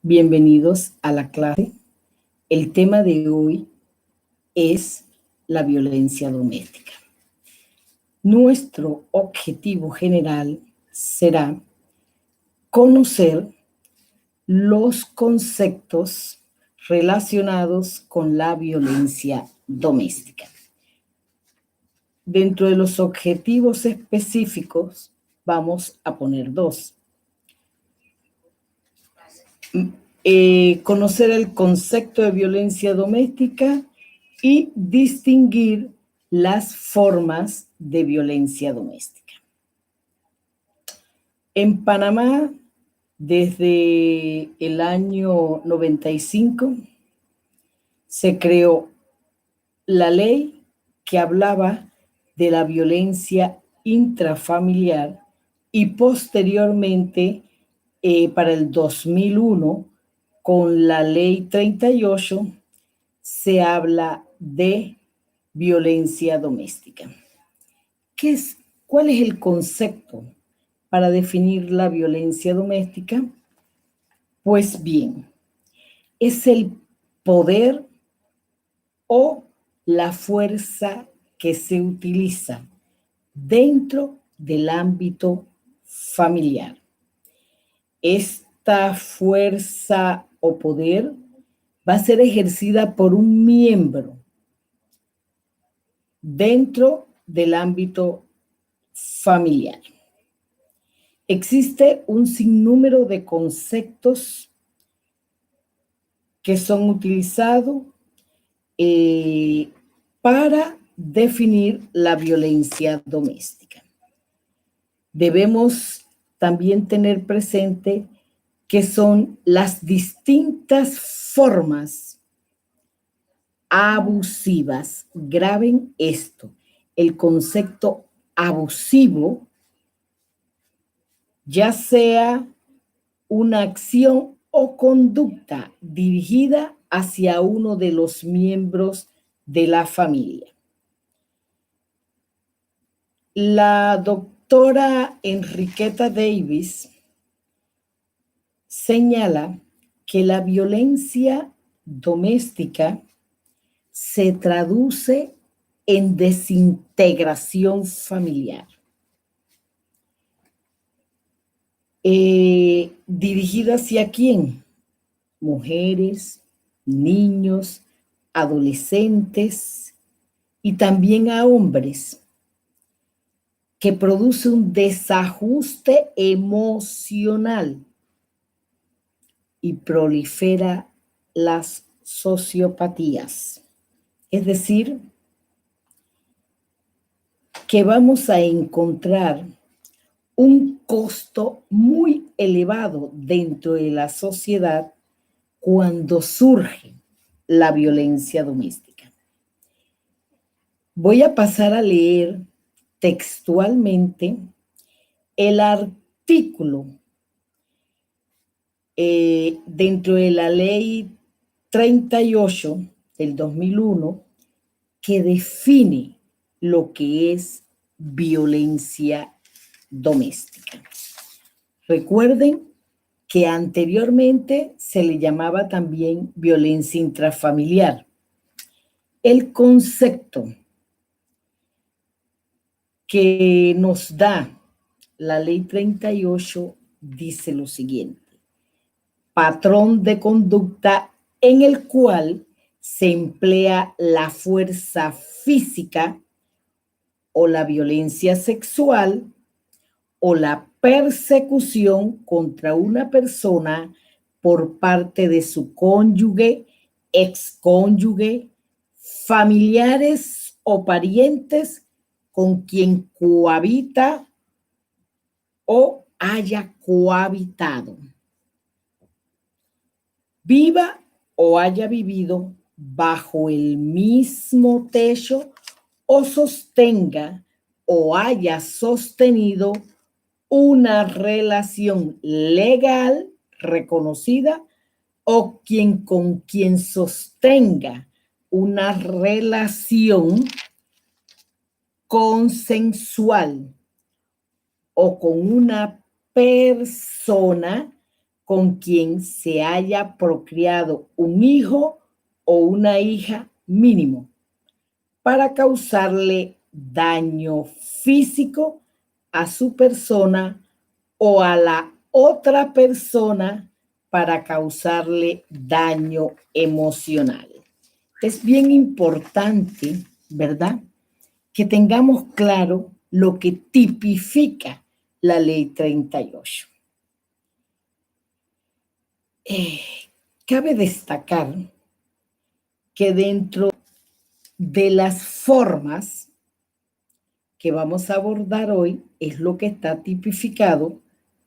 Bienvenidos a la clase. El tema de hoy es la violencia doméstica. Nuestro objetivo general será conocer los conceptos relacionados con la violencia doméstica. Dentro de los objetivos específicos vamos a poner dos. Conocer el concepto de violencia doméstica y distinguir las formas de violencia doméstica. En Panamá, desde el año 95, se creó la ley que hablaba de la violencia intrafamiliar y posteriormente, para el 2001, con la ley 38, se habla de violencia doméstica. ¿Cuál es el concepto para definir la violencia doméstica? Pues bien, es el poder o la fuerza que se utiliza dentro del ámbito familiar. Esta fuerza o poder va a ser ejercida por un miembro dentro del ámbito familiar. Existe un sinnúmero de conceptos que son utilizados para definir la violencia doméstica. Debemos también tener presente que son las distintas formas abusivas. Graben esto. El concepto abusivo, ya sea una acción o conducta dirigida hacia uno de los miembros de la familia. La doctora Enriqueta Davis señala que la violencia doméstica se traduce en desintegración familiar, dirigida hacia quién: mujeres, niños, adolescentes y también a hombres, que produce un desajuste emocional y prolifera las sociopatías. Es decir, que vamos a encontrar un costo muy elevado dentro de la sociedad cuando surge la violencia doméstica. Voy a pasar a leer textualmente el artículo dentro de la ley 38 del 2001 que define lo que es violencia doméstica. Recuerden que anteriormente se le llamaba también violencia intrafamiliar. El concepto que nos da la ley 38 dice lo siguiente: patrón de conducta en el cual se emplea la fuerza física o la violencia sexual o la persecución contra una persona por parte de su cónyuge, excónyuge, familiares o parientes con quien cohabita o haya cohabitado, viva o haya vivido bajo el mismo techo o sostenga o haya sostenido una relación legal reconocida o con quien sostenga una relación consensual o con una persona con quien se haya procreado un hijo o una hija mínimo para causarle daño físico a su persona o a la otra persona para causarle daño emocional. Es bien importante, ¿verdad?, que tengamos claro lo que tipifica la ley 38. Cabe destacar que dentro de las formas que vamos a abordar hoy es lo que está tipificado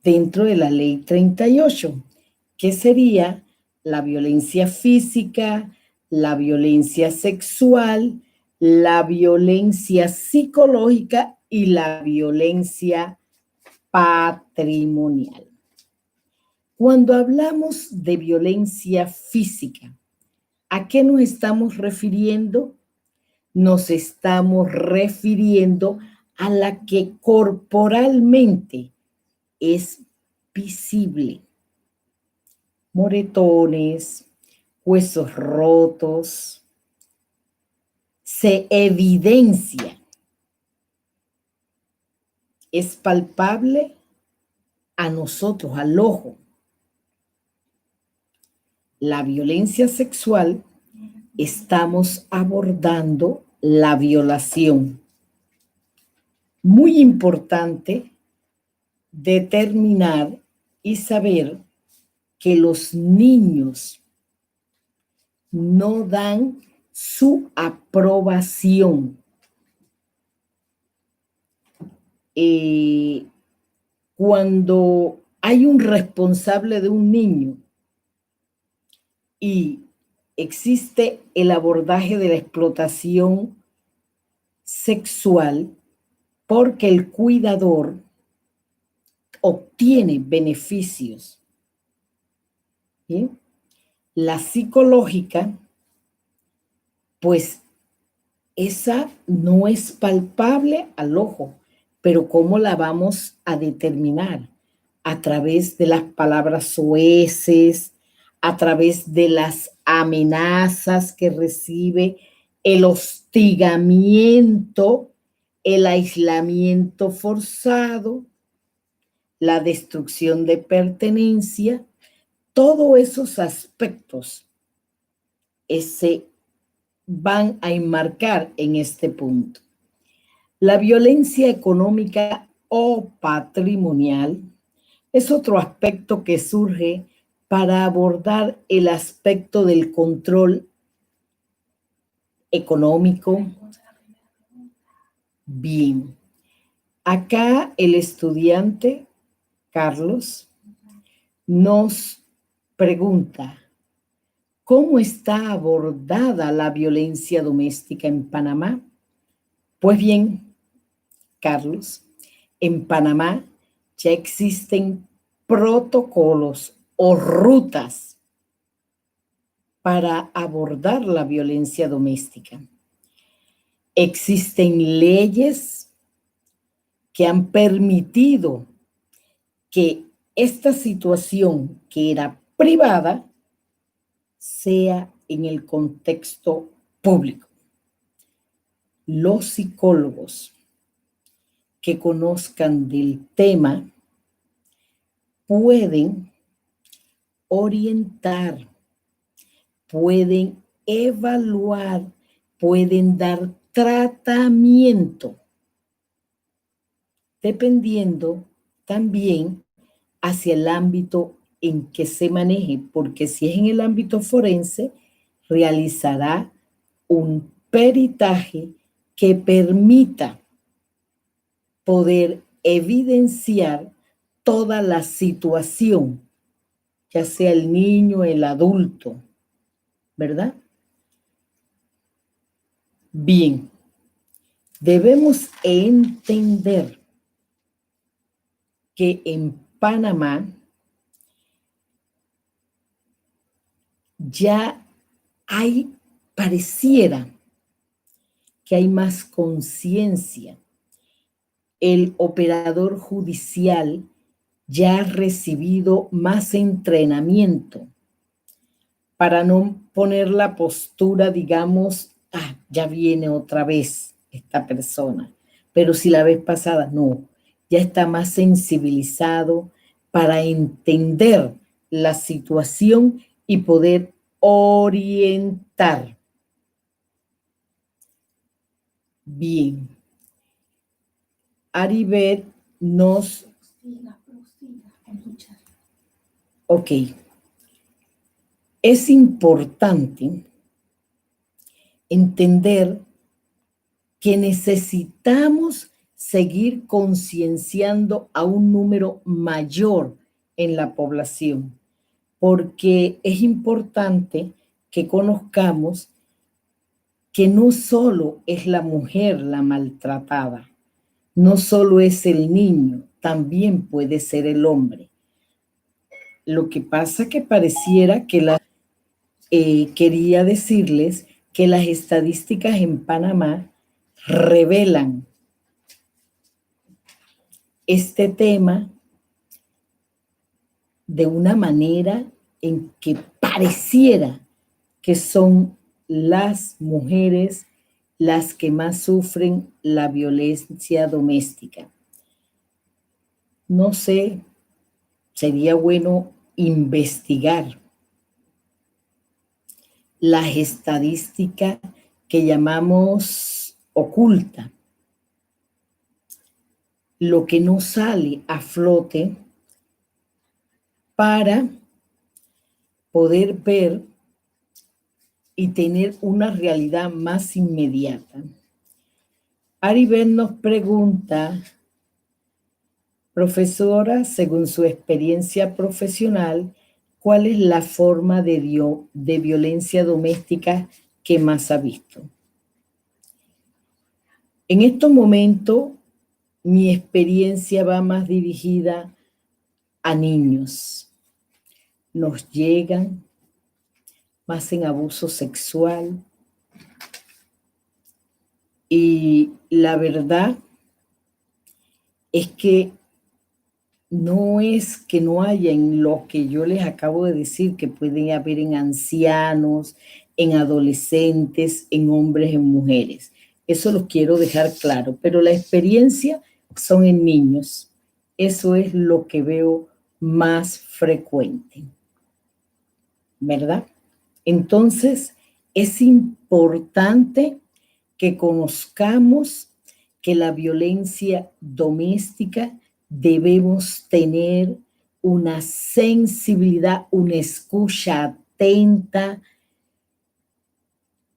dentro de la ley 38, que sería la violencia física, la violencia sexual, la violencia psicológica y la violencia patrimonial. Cuando hablamos de violencia física, ¿a qué nos estamos refiriendo? Nos estamos refiriendo a la que corporalmente es visible. Moretones, huesos rotos, se evidencia. Es palpable a nosotros, al ojo. La violencia sexual, estamos abordando la violación. Muy importante determinar y saber que los niños no dan su aprobación. Cuando hay un responsable de un niño y existe el abordaje de la explotación sexual, porque el cuidador obtiene beneficios. ¿Sí? La psicológica, pues esa no es palpable al ojo, pero ¿cómo la vamos a determinar? A través de las palabras soeces, a través de las amenazas que recibe, el hostigamiento, el aislamiento forzado, la destrucción de pertenencia, todos esos aspectos se van a enmarcar en este punto. La violencia económica o patrimonial es otro aspecto que surge para abordar el aspecto del control económico. Bien, acá el estudiante Carlos nos pregunta, ¿cómo está abordada la violencia doméstica en Panamá? Pues bien, Carlos, en Panamá ya existen protocolos o rutas para abordar la violencia doméstica. Existen leyes que han permitido que esta situación que era privada sea en el contexto público. Los psicólogos que conozcan del tema pueden orientar, pueden evaluar, pueden dar tratamiento, dependiendo también hacia el ámbito en que se maneje, porque si es en el ámbito forense, realizará un peritaje que permita poder evidenciar toda la situación, ya sea el niño, el adulto, ¿verdad? Bien, debemos entender que en Panamá ya pareciera que hay más conciencia. El operador judicial ya ha recibido más entrenamiento para no poner la postura, digamos, ya viene otra vez esta persona, pero si la vez pasada no, ya está más sensibilizado para entender la situación y poder orientar. Bien. Aribet nos... Ok. Es importante entender que necesitamos seguir concienciando a un número mayor en la población, porque es importante que conozcamos que no solo es la mujer la maltratada, no solo es el niño, también puede ser el hombre. Lo que pasa que pareciera que quería decirles que las estadísticas en Panamá revelan este tema de una manera en que pareciera que son las mujeres las que más sufren la violencia doméstica. No sé, sería bueno investigar las estadísticas que llamamos oculta, lo que no sale a flote para poder ver y tener una realidad más inmediata. Aribet nos pregunta, profesora, según su experiencia profesional, ¿cuál es la forma de violencia doméstica que más ha visto? En estos momentos, mi experiencia va más dirigida a niños. Nos llegan más en abuso sexual y la verdad es que no es que no haya en lo que yo les acabo de decir, que pueden haber en ancianos, en adolescentes, en hombres, en mujeres. Eso lo quiero dejar claro, pero la experiencia son en niños. Eso es lo que veo más frecuente, ¿verdad? Entonces, es importante que conozcamos que la violencia doméstica debemos tener una sensibilidad, una escucha atenta,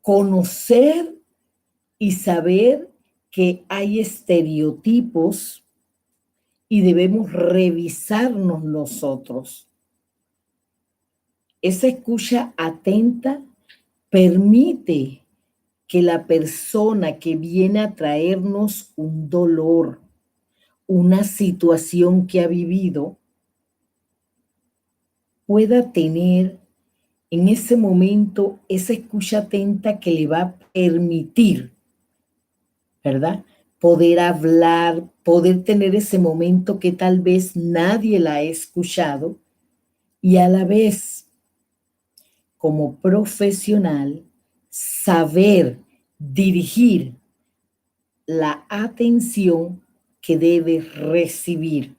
conocer y saber que hay estereotipos y debemos revisarnos nosotros. Esa escucha atenta permite que la persona que viene a traernos un dolor, una situación que ha vivido, pueda tener en ese momento esa escucha atenta que le va a permitir, ¿verdad? Poder hablar, poder tener ese momento que tal vez nadie la ha escuchado y a la vez, como profesional, saber dirigir la atención que debe recibir,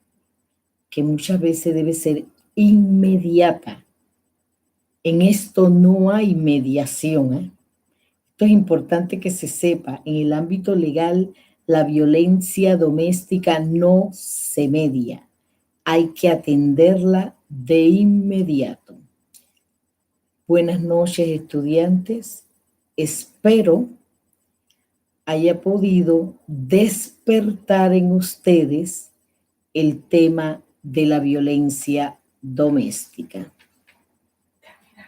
que muchas veces debe ser inmediata. En esto no hay mediación, ¿eh? Esto es importante que se sepa. En el ámbito legal, la violencia doméstica no se media. Hay que atenderla de inmediato. Buenas noches, estudiantes. Espero haya podido despertar en ustedes el tema de la violencia doméstica.